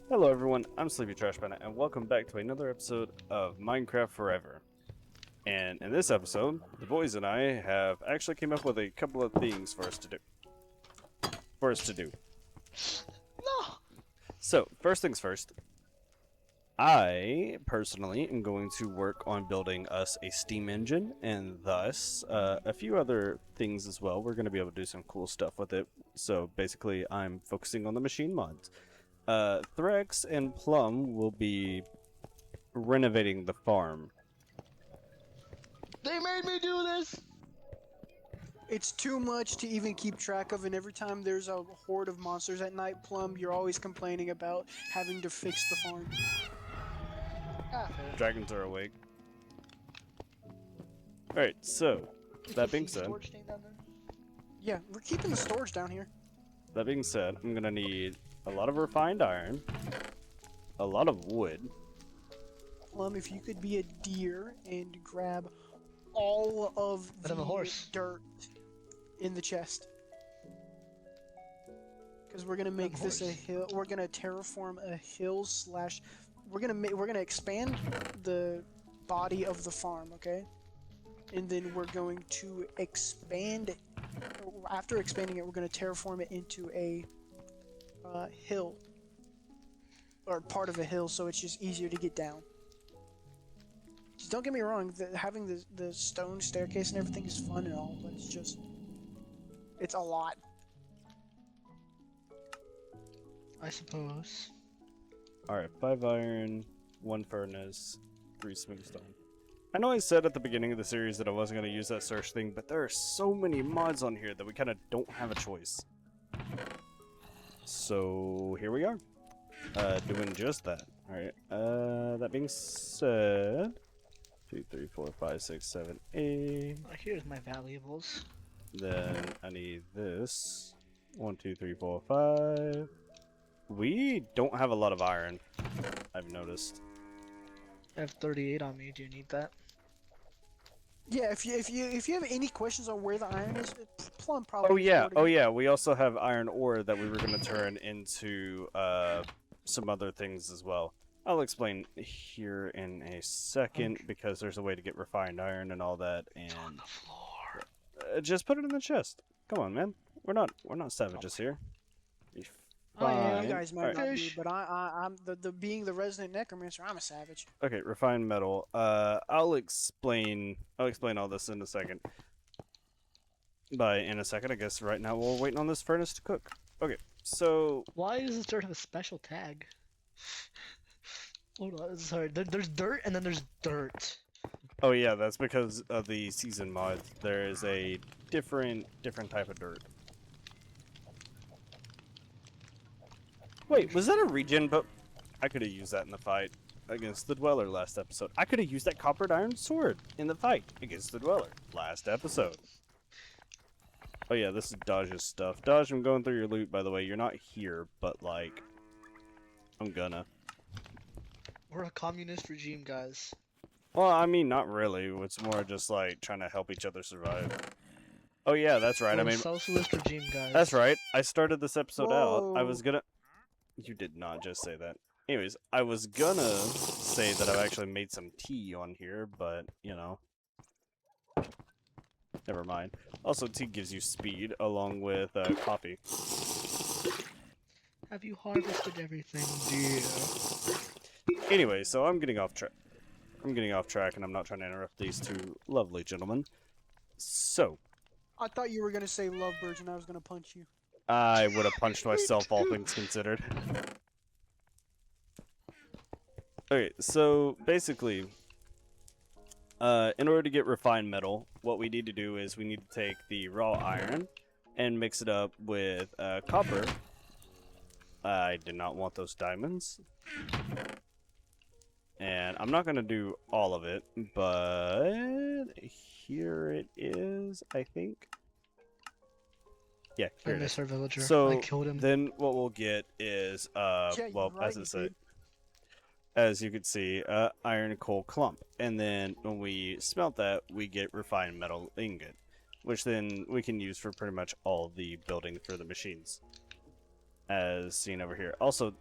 Hello everyone, I'm Sleepy Trash Bandit, and welcome back to another episode of Minecraft Forever. And in this episode, the boys and I have actually came up with a couple of things for us to do. No! So, first things first, I personally am going to work on building us a steam engine, and thus a few other things as well. We're going to be able to do some cool stuff with it. So basically, I'm focusing on the machine mods. Threx and Plum will be renovating the farm. They made me do this! It's too much to even keep track of, and every time there's a horde of monsters at night, Plum, you're always complaining about having to fix the farm. Ah, Dragons are awake. Alright, so, that being said, Yeah, we're keeping the storage down here. that being said, I'm gonna need a lot of refined iron, a lot of wood. Plum, if you could be a deer and grab all of But I'm a horse. dirt in the chest. Because we're gonna make this a hill. We're gonna terraform a hill slash. We're gonna expand the body of the farm, okay? And then we're going to expand. After expanding it, we're gonna terraform it into a hill, or part of a hill, so it's just easier to get down. Just don't get me wrong, having the stone staircase and everything is fun and all, but it's a lot. I suppose. Alright, 5 iron, 1 furnace, 3 smooth stone. I know I said at the beginning of the series that I wasn't going to use that search thing, but there are so many mods on here that we kind of don't have a choice. So, here we are. Doing just that. Alright, that being said... 2, 3, 4, 5, 6, 7, 8... Here's my valuables. Then I need this. 1, 2, 3, 4, 5... We don't have a lot of iron, I've noticed. I have 38 on me. Do you need that? Yeah, if you have any questions on where the iron is, Plum probably. Oh yeah, we also have iron ore that we were going to turn into some other things as well. I'll explain here in a second, Okay. because there's a way to get refined iron and all that, and It's on the floor. just put it in the chest. Come on, man. We're not savages here. Be I am. fine. You guys might Alright. not be, Fish. but I'm the being the resident necromancer. I'm a savage. Okay, refined metal. I'll explain all this in a second. In a second, I guess right now we're waiting on this furnace to cook. Okay, so Why does this dirt have a special tag? Hold on, sorry. There's dirt and then there's dirt. oh yeah, that's because of the season mod. There is a different type of dirt. Wait, was that a regen? But I could have used that in the fight against the Dweller last episode. I could have used that coppered iron sword in the fight against the Dweller last episode. Oh yeah, this is Dodge's stuff. Dodge, I'm going through your loot, by the way. You're not here, but like, I'm gonna. We're a communist regime, guys. Well, I mean, not really. It's more just like trying to help each other survive. Oh yeah, that's right. We're I mean, a socialist regime, guys. that's right. I started this episode out. I was Whoa. gonna. You did not just say that. Anyways, I was gonna say that I've actually made some tea on here, but you know, never mind. Also, tea gives you speed along with coffee. Have you harvested everything, dear? Anyway, so I'm getting off track. And I'm not trying to interrupt these two lovely gentlemen. So, I thought you were gonna say lovebirds, and I was gonna punch you. I would have punched myself, all things considered. Okay, so basically, in order to get refined metal, what we need to do is we need to take the raw iron and mix it up with copper. I did not want those diamonds. And I'm not going to do all of it, but here it is, I think. Yeah, I here it is. miss our villager. So I killed him. then what we'll get is, Yeah, well, you're right, as you can see, iron coal clump. And then when we smelt that, we get refined metal ingot, which then we can use for pretty much all the building for the machines, as seen over here. Also,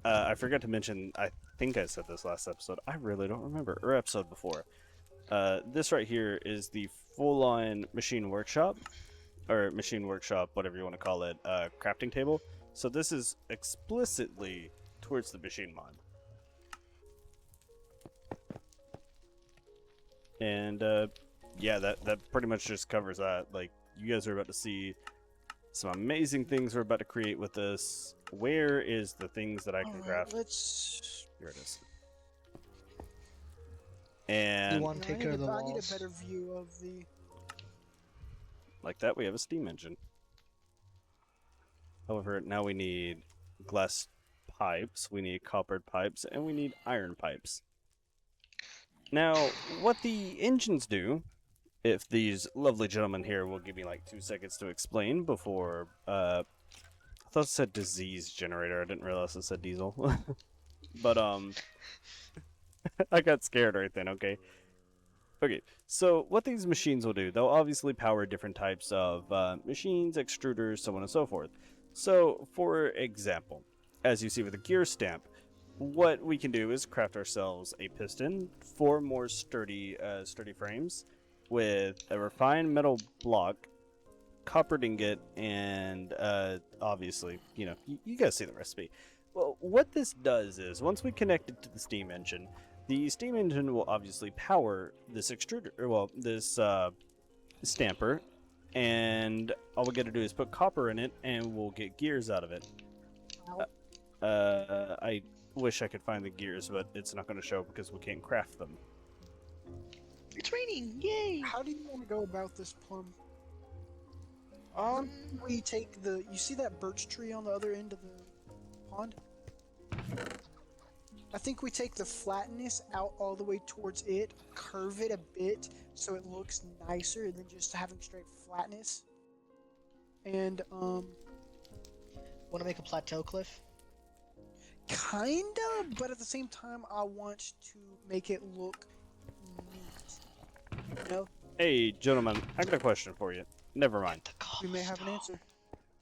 I forgot to mention, I think I said this last episode. I really don't remember, or episode before. This right here is the full-on machine workshop, or machine workshop, whatever you want to call it, crafting table. So this is explicitly towards the machine mod. And yeah, that pretty much just covers that. Like, you guys are about to see some amazing things we're about to create with this. Where is the things that I can craft? Let's. Here it is. You And want to take care of the I need a walls? better view of the. like that, we have a steam engine. However, now we need glass pipes, we need coppered pipes, and we need iron pipes. Now, what the engines do, if these lovely gentlemen here will give me like 2 seconds to explain before, I thought it said disease generator, I didn't realize it said diesel. But, I got scared right then, okay? Okay, so what these machines will do, they'll obviously power different types of machines, extruders, so on and so forth. So, for example, as you see with the gear stamp, what we can do is craft ourselves a piston, 4 more sturdy frames, with a refined metal block, copper ingot, and obviously, you guys see the recipe. Well, what this does is, once we connect it to the steam engine will obviously power this extruder, or well, this stamper, and all we got to do is put copper in it, and we'll get gears out of it. I wish I could find the gears, but it's not going to show because we can't craft them. It's raining! Yay! How do you want to go about this, Plum? Um, We take the. You see that birch tree on the other end of the pond? I think we take the flatness out all the way towards it, curve it a bit so it looks nicer than just having straight flatness. And want to make a plateau cliff? kinda, but at the same time, I want to make it look neat. You know, Hey, gentlemen, I got a question for you. Never mind. we may have an answer.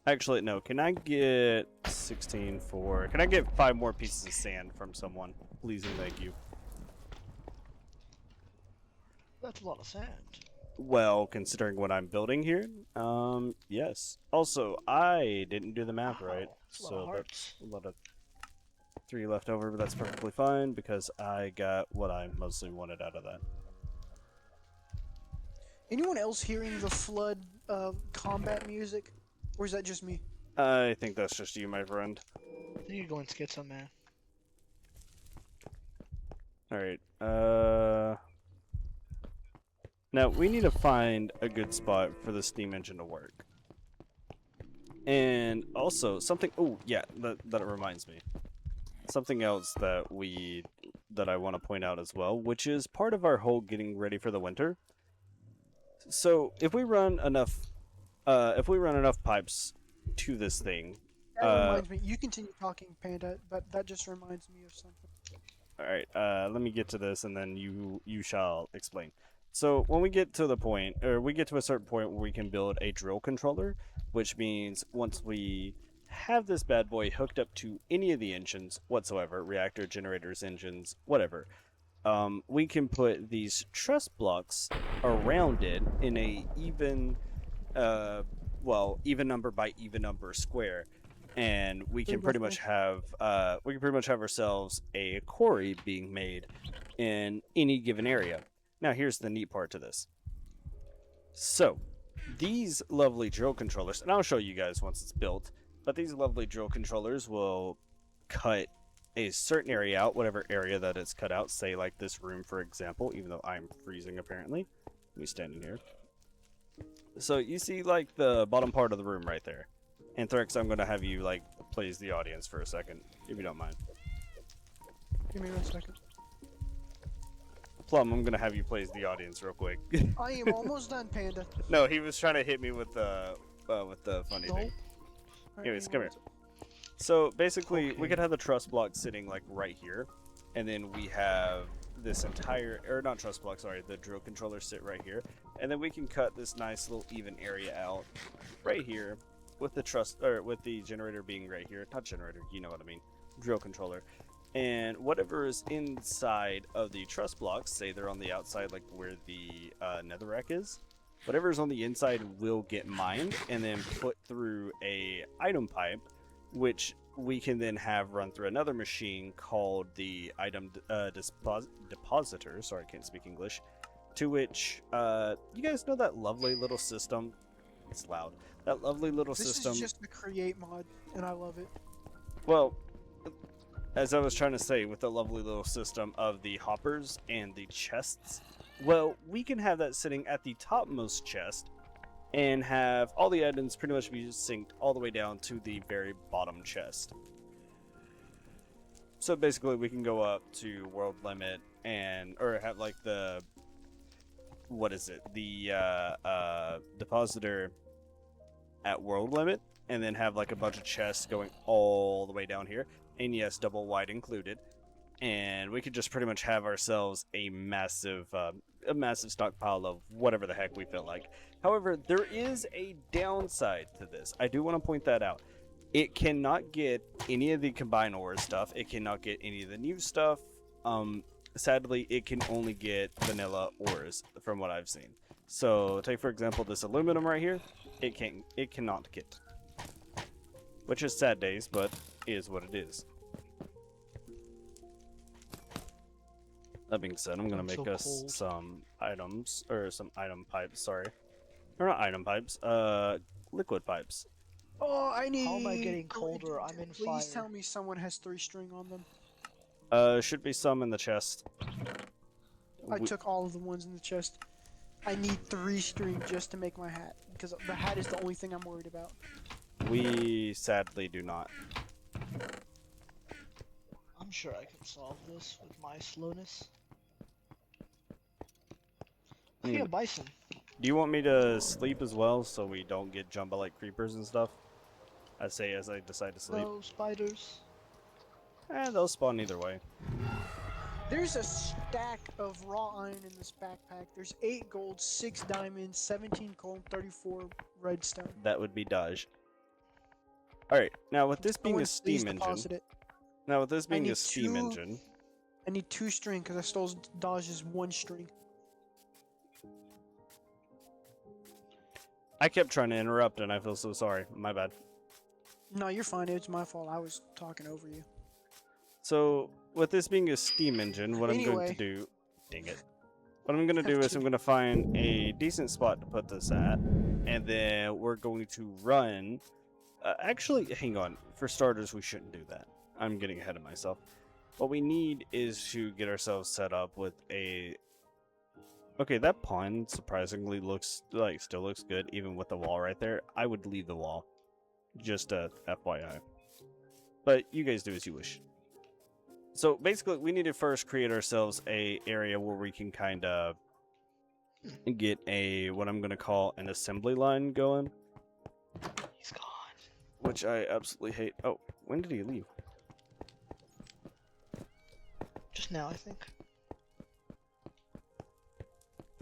Actually, no. Can I get 16 for... Can I get 5 more pieces of sand from someone? Please and thank you. That's a lot of sand. Well, considering what I'm building here, yes. Also, I didn't do the math right, That's a lot of so hearts. that's a lot of 3 left over, but that's perfectly fine because I got what I mostly wanted out of that. Anyone else hearing the flood combat music? Or is that just me? I think that's just you, my friend. I think you're going schizo, man. Alright, now, we need to find a good spot for the steam engine to work. And also, something... Oh, yeah, that reminds me. Something else that I want to point out as well, which is part of our whole getting ready for the winter. So, if we run enough pipes to this thing... That reminds me. You continue talking, Panda, but that just reminds me of something. Alright, let me get to this and then you shall explain. So when we get to the point, or we get to a certain point where we can build a drill controller, which means once we have this bad boy hooked up to any of the engines whatsoever, reactor, generators, engines, whatever, we can put these truss blocks around it in a even number by even number square. And we can pretty much have ourselves a quarry being made in any given area. Now here's the neat part to this. So these lovely drill controllers, and I'll show you guys once it's built, but these lovely drill controllers will cut a certain area out, whatever area that it's cut out, say like this room for example, even though I'm freezing apparently. Let me stand in here. So you see like the bottom part of the room right there. And Threx, I'm going to have you, like, please the audience for a second, if you don't mind. Give me 1 second. Plum, I'm going to have you please the audience real quick. I am almost done, Panda. No, he was trying to hit me with the funny thing. Alright, Anyways, hang come on. here. So, basically, we Okay. could have the truss block sitting, like, right here. And then we have this entire, or not truss block, sorry, the drill controller sit right here. And then we can cut this nice little even area out right here. With the truss, or with the generator being right here, not generator, you know what I mean. drill controller. And whatever is inside of the truss blocks, say they're on the outside, like where the netherrack is, whatever's on the inside will get mined and then put through a item pipe, which we can then have run through another machine called the item depositor. Sorry, I can't speak English. To which, you guys know that lovely little system? It's loud. That lovely little system. This is just the create mod, and I love it. Well, as I was trying to say, with the lovely little system of the hoppers and the chests, well, we can have that sitting at the topmost chest and have all the items pretty much be synced all the way down to the very bottom chest. So basically, we can go up to world limit or have like the, what is it, the depositor at world limit, and then have like a bunch of chests going all the way down here, and yes, double wide included, and we could just pretty much have ourselves a massive stockpile of whatever the heck we feel like. However, there is a downside to this. I do want to point that out. It cannot get any of the combined ore stuff. It cannot get any of the new stuff. Sadly, it can only get vanilla ores from what I've seen. So take for example this aluminum right here. It cannot get. Which is sad days, but is what it is. That being said, I'm gonna make us some items, or some item pipes, sorry. Or not item pipes, liquid pipes. Oh, I need. How am I getting colder? I'm in fire. Please tell me someone has 3 string on them. Should be some in the chest. I took all of the ones in the chest. I need 3 string just to make my hat, because the hat is the only thing I'm worried about. We sadly do not. I'm sure I can solve this with my slowness. Okay, a bison. Do you want me to sleep as well so we don't get jumped by like creepers and stuff? I say as I decide to sleep. No spiders. They'll spawn either way. There's a stack of raw iron in this backpack. There's 8 gold, 6 diamonds, 17 coal, 34 redstone. That would be Dodge. Alright, now with this being a steam engine. Now with this being a steam engine. I need 2 string because I stole Dodge's 1 string. I kept trying to interrupt and I feel so sorry. My bad. No, you're fine. It's my fault. I was talking over you. So, with this being a steam engine, what I'm going to do... Dang it. What I'm going to do is I'm going to find a decent spot to put this at. And then we're going to run... actually, hang on. For starters, we shouldn't do that. I'm getting ahead of myself. What we need is to get ourselves set up with a... Okay, that pond surprisingly looks like still looks good, even with the wall right there. I would leave the wall. Just FYI. But you guys do as you wish. So basically, we need to first create ourselves a area where we can kind of get a what I'm gonna call an assembly line going. He's gone. Which I absolutely hate. Oh, when did he leave? Just now, I think.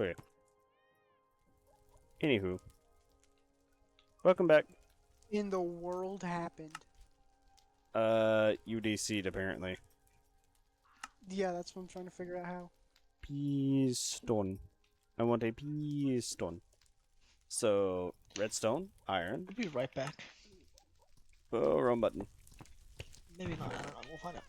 Okay. Anywho. Welcome back. In the world happened. UDC'd apparently. Yeah, that's what I'm trying to figure out how. Piston. I want a piston. So, redstone, iron. We'll be right back. Oh, wrong button. Maybe not, I don't know, we'll find out.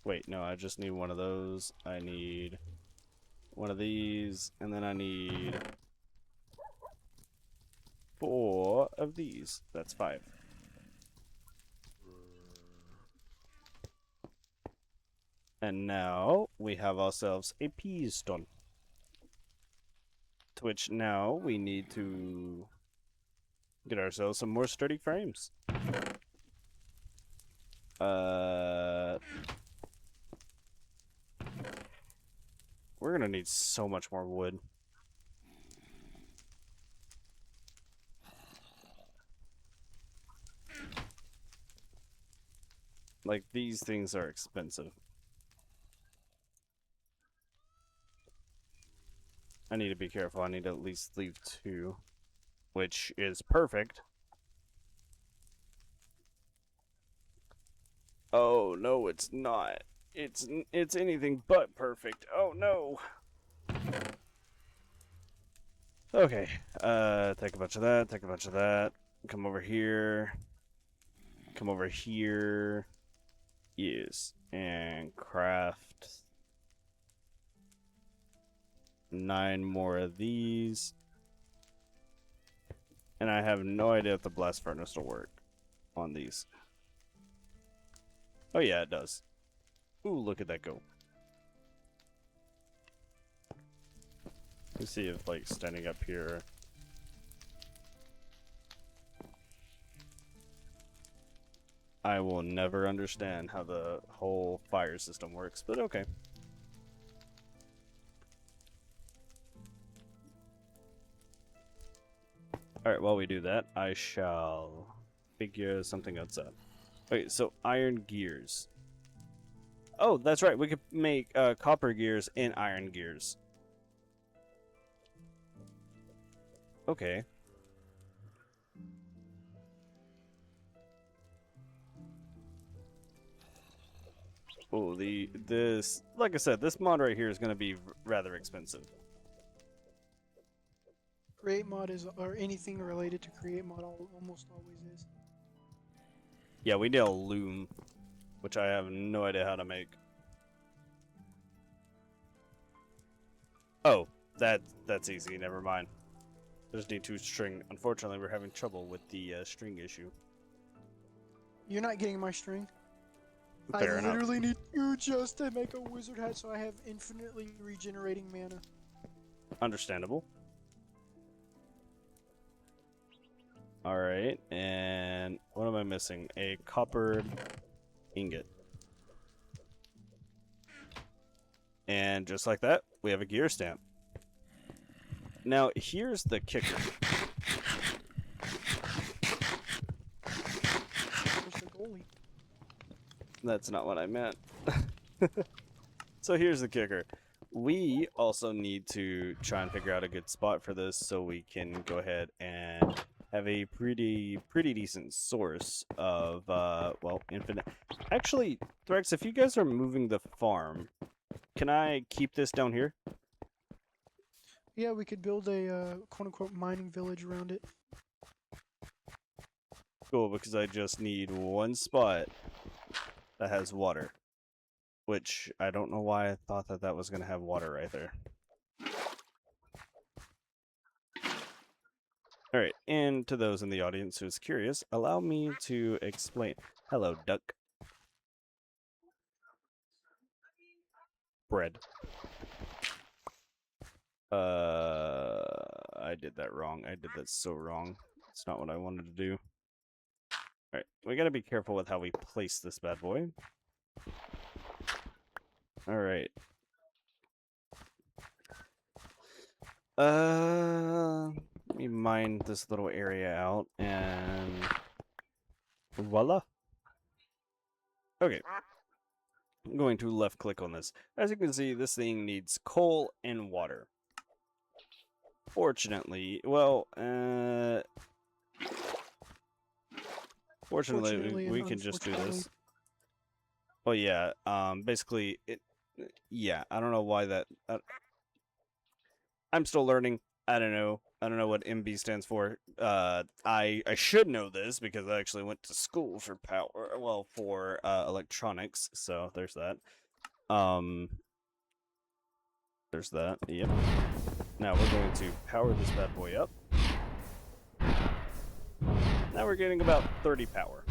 Wait, no, I just need one of those. I need one of these, and then I need 4 of these. That's 5. And now we have ourselves a piston. To which now we need to get ourselves some more sturdy frames. We're gonna need so much more wood. Like, these things are expensive. I need to be careful. I need to at least leave 2, which is perfect. Oh, no, it's not. It's anything but perfect. Oh, no. Okay, take a bunch of that, take a bunch of that. Come over here. Come over here. Yes, and craft 9 more of these. And I have no idea if the blast furnace will work on these. Oh yeah, it does. Ooh, look at that go. Let's see if, like, standing up here. I will never understand how the whole fire system works, but okay. Alright, while we do that, I shall figure something else out. Wait, so iron gears. Oh, that's right, we could make copper gears and iron gears. Okay. Oh, this, like I said, this mod right here is going to be rather expensive. Create mod is, or anything related to create mod almost always is. Yeah, we need a loom, which I have no idea how to make. Oh, that's easy. Never mind. Just need 2 string. Unfortunately, we're having trouble with the string issue. You're not getting my string. Fair I enough. literally need 2 just to make a wizard hat, so I have infinitely regenerating mana. Understandable. Alright, and what am I missing? A copper ingot. And just like that, we have a gear stamp. Now, here's the kicker. Where's the goalie? That's not what I meant. So here's the kicker. We also need to try and figure out a good spot for this so we can go ahead and have a pretty decent source of, well, infinite. Actually, Threx, if you guys are moving the farm, can I keep this down here? Yeah, we could build a quote-unquote mining village around it. Cool, because I just need 1 spot that has water. Which, I don't know why I thought that that was going to have water right there. Alright, and to those in the audience who's curious, allow me to explain. Hello, duck. Bread. I did that wrong. I did that so wrong. It's not what I wanted to do. Alright, we gotta be careful with how we place this bad boy. Alright. Let me mine this little area out, and voila. Okay. I'm going to left click on this. As you can see, this thing needs coal and water. Fortunately, well, fortunately, we can just do this. Well, yeah, basically, yeah, I don't know why that, I'm still learning. I don't know what MB stands for. I should know this because I actually went to school for power, well, for electronics. So there's that. There's that. Yep. Now we're going to power this bad boy up. Now we're getting about 30 power.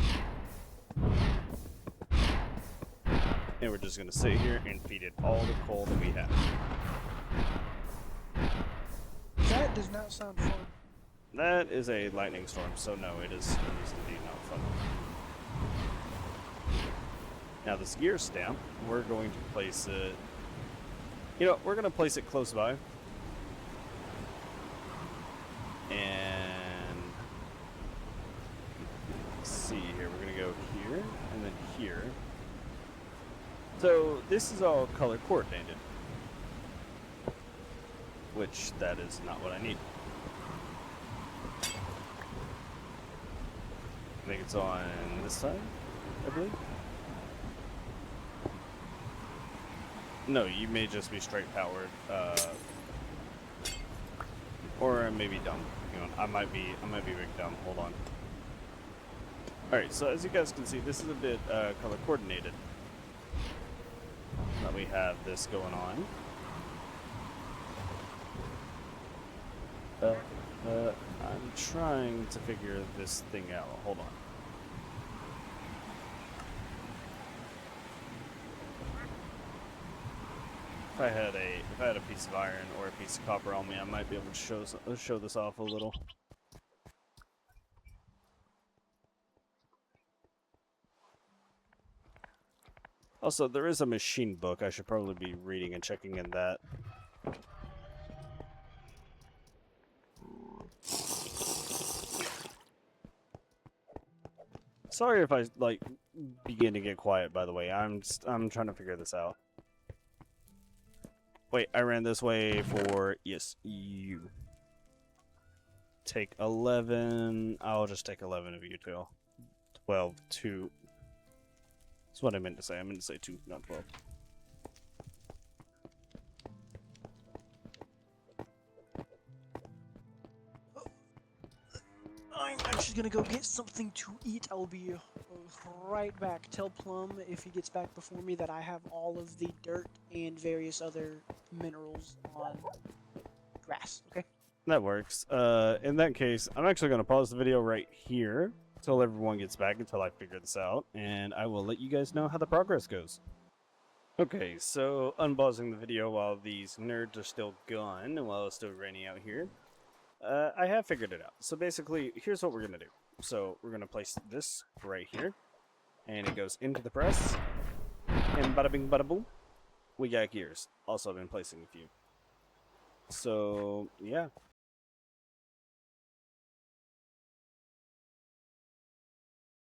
And we're just going to sit here and feed it all the coal that we have. That does not sound fun. That is a lightning storm, so no, it is indeed not fun. Now this gear stamp, we're going to place it, you know, we're going to place it close by. And let's see here, we're going to go here and then here. So this is all color coordinated. which that is not what I need. I think it's on this side, I believe. No, you may just be straight powered, or I may be dumb. You know, I might be big dumb. Hold on. All right, so as you guys can see, this is a bit color coordinated. That we have this going on. I'm trying to figure this thing out. Hold on. If I had a piece of iron or a piece of copper on me, I might be able to show this off a little. Also, there is a machine book. I should probably be reading and checking in that. Sorry if I like begin to get quiet, by the way. I'm trying to figure this out. Wait, I ran this way for yes, you. Take 11. I'll just take 11 of you two. 12, 2. That's what I meant to say. I meant to say 2, not 12. I'm actually gonna go get something to eat. I'll be right back. Tell Plum if he gets back before me that I have all of the dirt and various other minerals on grass. Okay. That works. In that case, I'm actually going to pause the video right here until everyone gets back, until I figure this out, and I will let you guys know how the progress goes. Okay, so unpausing the video while these nerds are still gone and while it's still raining out here. I have figured it out. So basically, here's what we're going to do. So we're going to place this right here, and it goes into the press, and bada bing bada boom, we got gears. Also, I've been placing a few. So, yeah.